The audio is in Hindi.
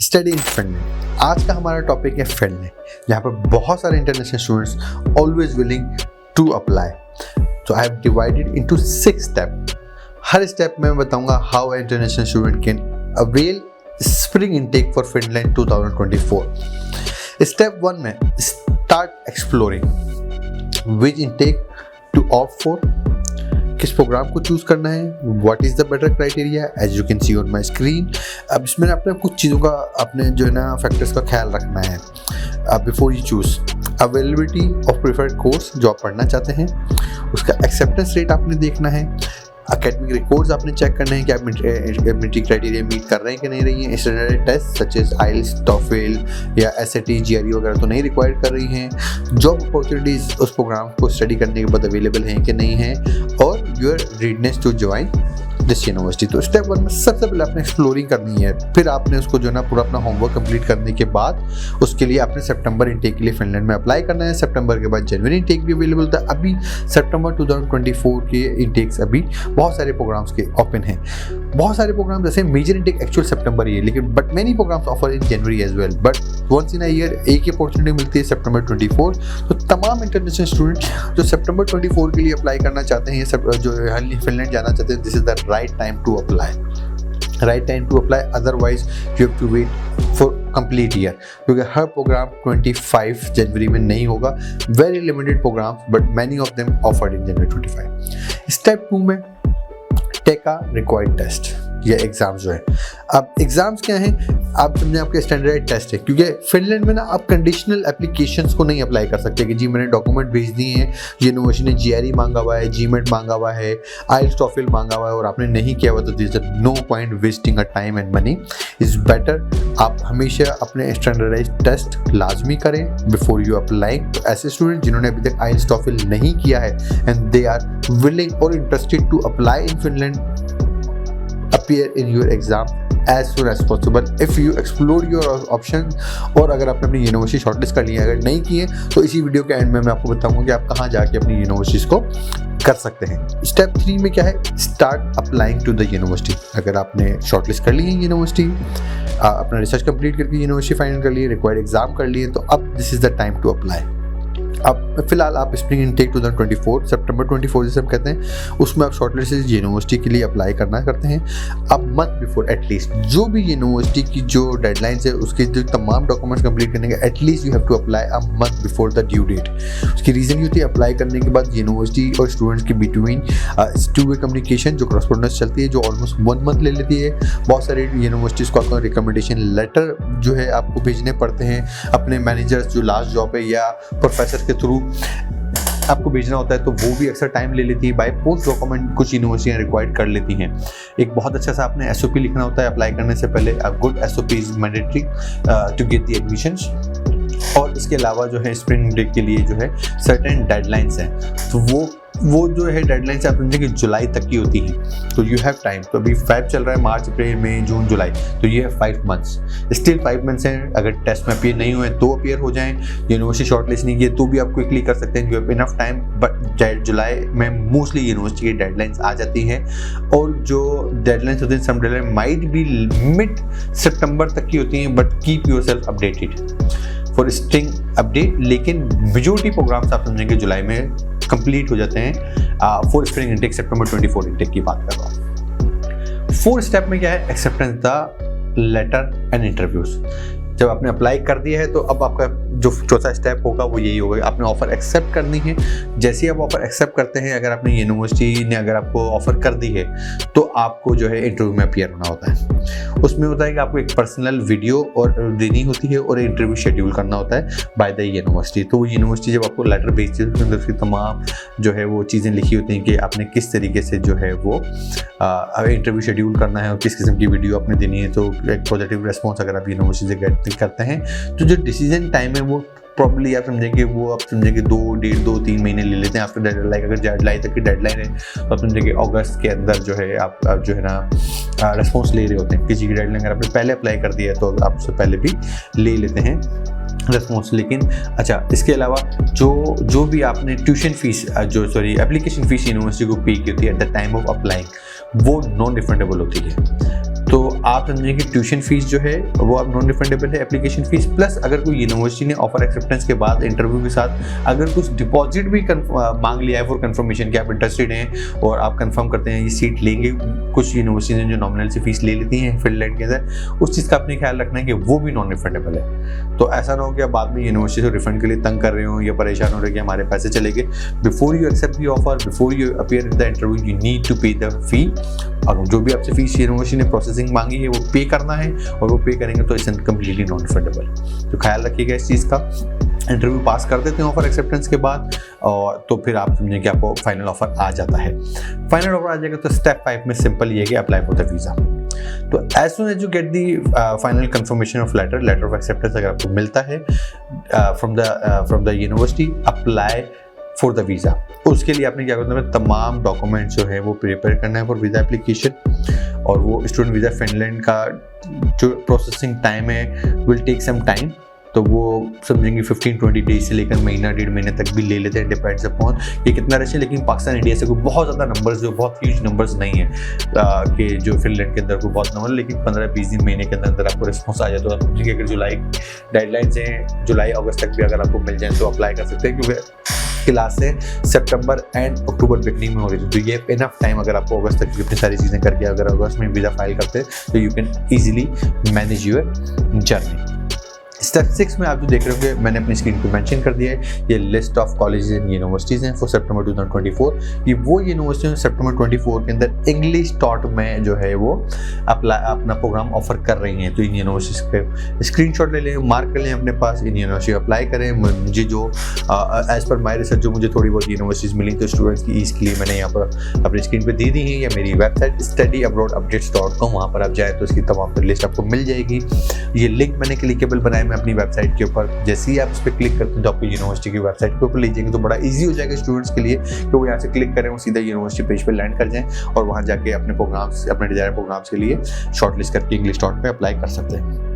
Study in Finland. आज का हमारा टॉपिक है फिनलैंड, जहाँ पर बहुत सारे international students always willing to apply. तो I have divided into 6 step. हर स्टेप में मैं बताऊंगा how international student can avail spring intake for Finland 2024। Step 1 में start exploring which intake to opt for, किस प्रोग्राम को चूज करना है, what is the better criteria as you can see on my screen. अब इसमें अपने कुछ चीज़ों का अपने जो है ना फैक्टर्स का ख्याल रखना है before you choose. Availability of preferred course जो आप पढ़ना चाहते हैं, उसका एक्सेप्टेंस रेट आपने देखना है। एकेडमिक रिकॉर्ड्स आपने चेक करना है कि आप एडमिशन क्राइटेरिया मीट कर रहे हैं कि नहीं रही हैं। Standard test such as IELTS, TOEFL या एसएटी, जीआरई वगैरह तो नहीं रिक्वायर्ड कर रही हैं। जॉब अपॉर्चुनिटीज उस प्रोग्राम को स्टडी करने के बाद अवेलेबल हैं कि नहीं हैं, और your readiness to join this university. तो स्टेप 1 में सबसे पहले आपने एक्सप्लोरिंग करनी है। फिर आपने उसको जो है ना पूरा अपना होमवर्क कंप्लीट करने के बाद उसके लिए आपने सितंबर इनटेक के लिए फिनलैंड में अप्लाई करना है। सितंबर के बाद जनवरी इनटेक भी अवेलेबल था। अभी सितंबर 2024 के इनटेक्स अभी बहुत सारे प्रोग्राम्स के ओपन हैं। बहुत सारे प्रोग्राम जैसे मेजर इनटेक एक्चुअल सितंबर ही है, लेकिन but many programs offer in January as well. But once in a year एक ही अपॉर्चुनिटी मिलती है सितंबर 24। तो तमाम इंटरनेशनल स्टूडेंट जो सितंबर 24 के लिए अप्लाई करना चाहते हैं, जो फिनलैंड जाना चाहते हैं, this is the right time to apply. Otherwise you have to wait for complete year, क्योंकि हर प्रोग्राम 25 जनवरी में नहीं होगा। Very limited program but many of them offered in January 25। Step 2 में टेक अ रिक्वायर्ड टेस्ट या एग्जाम्स जो है। अब एग्जाम्स क्या हैं, आप समझे आपके स्टैंडर्ड टेस्ट है, क्योंकि फिनलैंड में ना आप कंडीशनल एप्लीकेशंस को नहीं अप्लाई कर सकते कि जी मैंने डॉक्यूमेंट भेज दिए हैं, यूनिवर्सिटी ने जीआरई मांगा हुआ है, जीमेट मांगा हुआ है, आइल्स, टॉफेल मांगा हुआ है और आपने नहीं किया हुआ, तो this is no point wasting a time and money. Is better आप हमेशा अपने स्टैंडर्डाइज टेस्ट लाजमी करें बिफोर यू अप्लाइंग। तो ऐसे स्टूडेंट जिन्होंने अभी तक आइल्स, टॉफेल नहीं किया है एंड दे आर विलिंग और interested to apply in Finland, appear in your exam as soon as possible if you explore your options। और अगर आपने अपनी यूनिवर्सिटी शॉर्टलिस्ट कर ली है, अगर नहीं की है, तो इसी वीडियो के एंड में मैं आपको बताऊंगा कि आप कहाँ जाके अपनी यूनिवर्सिटीज़ को कर सकते हैं। स्टेप 3 में क्या है, start applying to the university. अगर आपने शॉर्टलिस्ट कर ली है यूनिवर्सिटी, अपना रिसर्च कंप्लीट करके यूनिवर्सिटी फाइनल कर लिए, रिक्वायर्ड एग्जाम कर लिए, तो अब this is the time to apply. अब फिलहाल आप स्प्रिंग इनटेक 2024 सितंबर 24 जैसे हम कहते हैं, उसमें आप शॉर्टलिस्ट यूनिवर्सिटी के लिए अप्लाई करते हैं। अब मंथ बिफोर एटलीस्ट जो भी यूनिवर्सिटी की जो डेडलाइंस है, उसके जो तमाम डॉक्यूमेंट्स कंप्लीट करने के at least you have to apply a month before the due date. उसकी रीज़न ये होती है, अप्लाई करने के बाद यूनिवर्सिटी और स्टूडेंट्स के बिटवीन टू वे कम्युनिकेशन जो करस्पॉन्डेंस चलती है, जो ऑलमोस्ट 1 मंथ ले लेती है। बहुत सारी यूनिवर्सिटीज़ को आपको रिकमेंडेशन लेटर जो है आपको भेजने पड़ते हैं अपने मैनेजर्स जो लास्ट जॉब है या प्रोफेसर के थ्रू आपको भेजना होता है, तो वो भी अक्सर टाइम ले लेती है। बाय पोस्ट डॉक्यूमेंट कुछ यूनिवर्सिटियाँ रिक्वायर्ड कर लेती हैं। एक बहुत अच्छा सा आपने एसओपी लिखना होता है अप्लाई करने से पहले। A good SOP is mandatory to get the admissions. और इसके अलावा जो है स्प्रिंग ब्रेक के लिए जो है सर्टेन डेडलाइंस हैं, तो वो जो है डेडलाइंस आप समझें कि जुलाई तक की होती है। तो यू हैव टाइम। तो अभी 5 चल रहा है, मार्च, अप्रैल, मई, जून, जुलाई, तो ये है 5 मंथ्स। स्टिल 5 मंथ्स हैं। अगर टेस्ट में अपीयर नहीं हुए तो अपीयर हो जाएं, यूनिवर्सिटी शॉर्टलिस्ट नहीं किए तो भी आप क्विकली कर सकते हैं, you have enough time. But जुलाई में मोस्टली यूनिवर्सिटी की डेडलाइंस आ जाती हैं, और जो डेडलाइंस होती हैं, some deadline might be mid सितंबर तक की होती हैं, but keep yourself updated for string update. लेकिन मेजोरिटी प्रोग्राम्स आप समझेंगे जुलाई में कंप्लीट हो जाते हैं। फॉर स्प्रिंग इनटेक सितंबर 24 इनटेक की बात कर रहा हूँ। 4 स्टेप में क्या है, acceptance the letter and interviews. जब आपने अप्लाई कर दिया है, तो अब आपका जो चौथा स्टेप होगा वो यही होगा, आपने ऑफर एक्सेप्ट करनी है। जैसे ही आप ऑफर एक्सेप्ट करते हैं, अगर आपने यूनिवर्सिटी ने अगर आपको ऑफर कर दी है, तो आपको जो है इंटरव्यू में अपीयर होना होता है। उसमें होता है कि आपको एक पर्सनल वीडियो और देनी होती है और इंटरव्यू शेड्यूल करना होता है बाय द यूनिवर्सिटी। तो वो यूनिवर्सिटी जब आपको लेटर भेजती है, उसके अंदर उसकी तमाम जो है वो चीज़ें लिखी होती हैं कि आपने किस तरीके से जो है वो इंटरव्यू शेड्यूल करना है और किस किस्म की वीडियो आपने देनी है। तो एक पॉजिटिव रिस्पॉन्स अगर आप यूनिवर्सिटी से गेट करते हैं, तो जो डिसीजन टाइम है वो प्रॉब्ली आप समझेंगे 2-3 महीने ले लेते हैं आफ्टर डेडलाइन। लाइक अगर जुलाई तक की डेडलाइन है, तो आप समझेंगे अगस्त के अंदर जो है आप जो है ना रिस्पॉन्स ले रहे होते हैं। किसी की डेडलाइन अगर आपने पहले अप्लाई कर दिया है, तो आप उससे पहले भी ले लेते हैं रिस्पॉन्स। लेकिन अच्छा, इसके अलावा जो भी आपने tuition fees application fees university को पे की होती है at the time of applying, वो नॉन रिफंडेबल होती है। तो आप समझें कि ट्यूशन फीस जो है वो अब नॉन रिफंडेबल है, एप्लीकेशन फीस प्लस अगर कोई यूनिवर्सिटी ने ऑफर एक्सेप्टेंस के बाद इंटरव्यू के साथ अगर कुछ डिपॉजिट भी मांग लिया है फॉर कंफर्मेशन कि आप इंटरेस्टेड हैं और आप कंफर्म करते हैं ये सीट लेंगे, कुछ यूनिवर्सिटी जो नॉमिनल से फीस ले लेती हैं फिनलैंड के अंदर, उस चीज़ का अपने ख्याल रखना है कि वो भी नॉन रिफंडेबल है। तो ऐसा ना हो कि आप बाद में यूनिवर्सिटी को रिफंड के लिए तंग कर रहे हो या परेशान हो रहे कि हमारे पैसे चले गए। Before you accept the offer, before you appear in the interview, you need to pay the fee. और जो भी आपसे फीस यूनिवर्सिटी ने प्रोसेसिंग मांगी है वो पे करना है, और वो पे करेंगे तो इट्स कम्प्लीटली नॉन रिफंडेबल। तो ख्याल रखिएगा इस चीज़ का। इंटरव्यू पास कर देते हैं ऑफर एक्सेप्टेंस के बाद, और तो फिर आप समझें कि आपको फाइनल ऑफर आ जाता है। फाइनल ऑफर आ जाएगा तो स्टेप 5 में सिंपल ये है कि अप्लाई फॉर द वीज़ा। तो as soon as you get the final confirmation of letter of acceptance अगर आपको मिलता है from the university, apply for the visa. उसके लिए आपने क्या करना है, तमाम डॉक्यूमेंट्स जो है वो प्रिपेयर करना है फॉर वीज़ा एप्लीकेशन। और वो स्टूडेंट वीज़ा फिनलैंड का जो प्रोसेसिंग टाइम है विल टेक सम टाइम, तो वो समझेंगे 15-20 डेज से लेकर महीना 1.5 महीने तक भी ले लेते हैं, डिपेंड्स अपॉन ये कितना रश है। लेकिन पाकिस्तान इंडिया से कोई बहुत ज़्यादा नंबर्स जो बहुत ह्यूज नंबर्स नहीं है कि जो फिनलैंड के अंदर कोई बहुत नंबर, लेकिन 15-20 दिन महीने के अंदर आपको रिस्पॉन्स आ जाए। तो आप समझेंगे अगर जुलाई डेडलाइंस हैं, जुलाई अगस्त तक भी अगर आपको मिल जाए तो अप्लाई कर सकते हैं, क्योंकि क्लासें सितंबर एंड अक्टूबर बिगनिंग में हो रही थी। तो ये इनफ टाइम अगर आपको अगस्त तक अपनी सारी चीज़ें करके अगर अगस्त में वीज़ा फाइल करते हैं तो you can easily manage your journey. Step 6 में आप जो देख रहे होंगे मैंने अपनी स्क्रीन पे मेंशन कर दिया है, ये list of colleges and universities हैं फॉर सितंबर 2024। ये वो यूनिवर्सिटी सितंबर 24 के अंदर इंग्लिश टॉट में जो है वो अपना प्रोग्राम ऑफर कर रही हैं। तो इन यूनिवर्सिटीज़ पे स्क्रीनशॉट ले लें, मार्क कर लें अपने पास, इन यूनिवर्सिटी अप्लाई करें। मुझे जो एज़ पर माई रिसर्च जो मुझे थोड़ी बहुत यूनिवर्सिटीज़ मिली तो स्टूडेंट्स की ईज के लिए मैंने यहाँ पर अपनी स्क्रीन पर दे दी है, या मेरी वेबसाइट studyabroadupdates.com, वहाँ पर आप जाएँ तो इसकी तमाम लिस्ट आपको मिल जाएगी। ये लिंक मैंने क्लिकेबल बनाया अपनी वेबसाइट के ऊपर, जैसे ही आप इस पर क्लिक करते हैं तो आपको यूनिवर्सिटी की वेबसाइट के ऊपर ले जाएंगे। तो बड़ा इजी हो जाएगा स्टूडेंट्स के लिए कि वो यहाँ से क्लिक करें, वो सीधा यूनिवर्सिटी पेज पे लैंड कर जाएं और वहाँ जाके अपने प्रोग्राम्स, अपने डिजायर प्रोग्राम्स के लिए शॉर्टलिस्ट करके इंग्लिश डॉट पे अप्लाई कर सकते हैं।